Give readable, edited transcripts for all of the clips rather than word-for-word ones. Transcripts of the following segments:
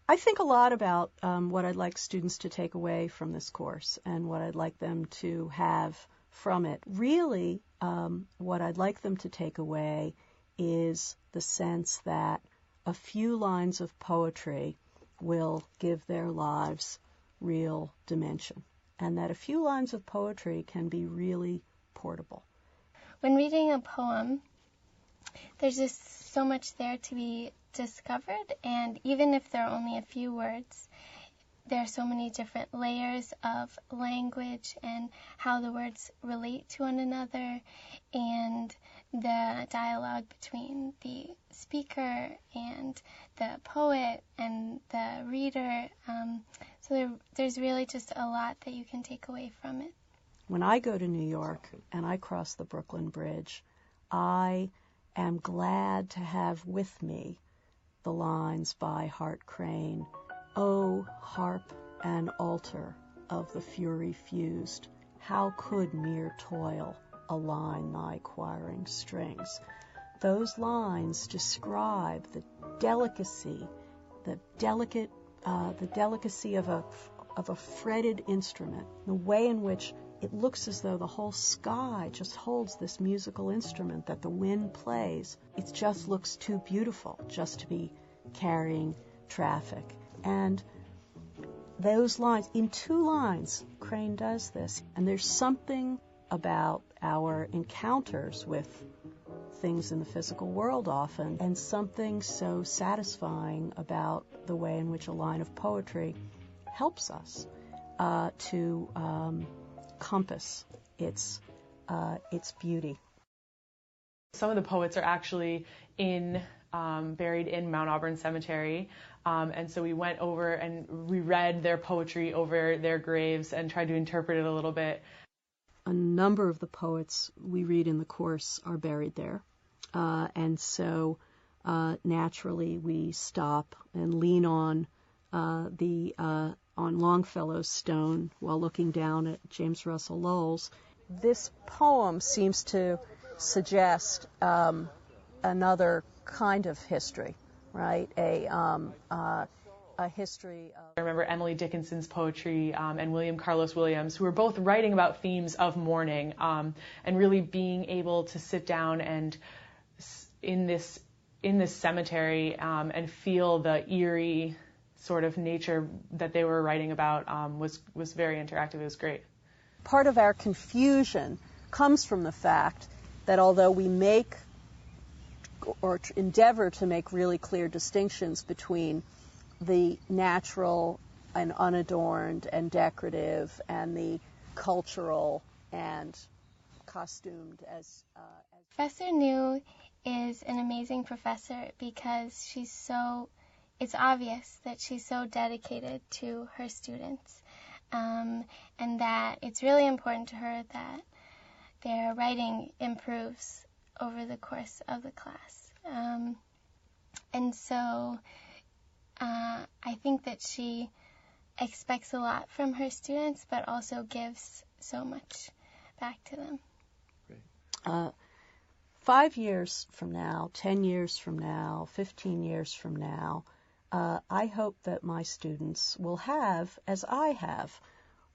I think a lot about what I'd like students to take away from this course and what I'd like them to have from it. Really, what I'd like them to take away is the sense that a few lines of poetry will give their lives real dimension, and that a few lines of poetry can be really portable. When reading a poem, there's just so much there to be discovered, and even if there are only a few words, there are so many different layers of language and how the words relate to one another, and the dialogue between the speaker and the poet and the reader. So there's really just a lot that you can take away from it. When I go to New York and I cross the Brooklyn Bridge, I am glad to have with me the lines by Hart Crane. "O harp and altar of the fury fused, how could mere toil align thy choiring strings?" Those lines describe the delicacy, the delicacy of a fretted instrument, the way in which it looks as though the whole sky just holds this musical instrument that the wind plays. It just looks too beautiful just to be carrying traffic. And those lines, in 2 lines, Crane does this. And there's something about our encounters with things in the physical world often, and something so satisfying about the way in which a line of poetry helps us to compass its beauty. Some of the poets are actually buried in Mount Auburn Cemetery, and so we went over and reread their poetry over their graves and tried to interpret it a little bit. A number of the poets we read in the course are buried there, and so naturally we stop and lean on Longfellow's stone while looking down at James Russell Lowell's. This poem seems to suggest another kind of history, right? A history of... I remember Emily Dickinson's poetry and William Carlos Williams, who were both writing about themes of mourning, and really being able to sit down and in this cemetery and feel the eerie sort of nature that they were writing about was very interactive. It was great. Part of our confusion comes from the fact that although we make or endeavor to make really clear distinctions between the natural and unadorned and decorative and the cultural and costumed as Professor New is an amazing professor because it's obvious that she's so dedicated to her students, and that it's really important to her that their writing improves over the course of the class. And so I think that she expects a lot from her students, but also gives so much back to them. Great. 5 years from now, 10 years from now, 15 years from now, I hope that my students will have, as I have,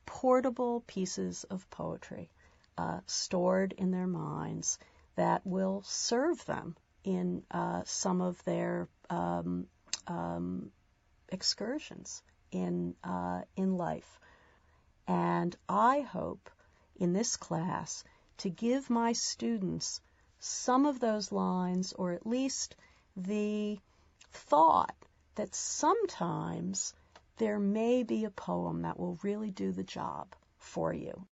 portable pieces of poetry stored in their minds that will serve them in some of their excursions in life. And I hope in this class to give my students some of those lines, or at least the thought that sometimes there may be a poem that will really do the job for you.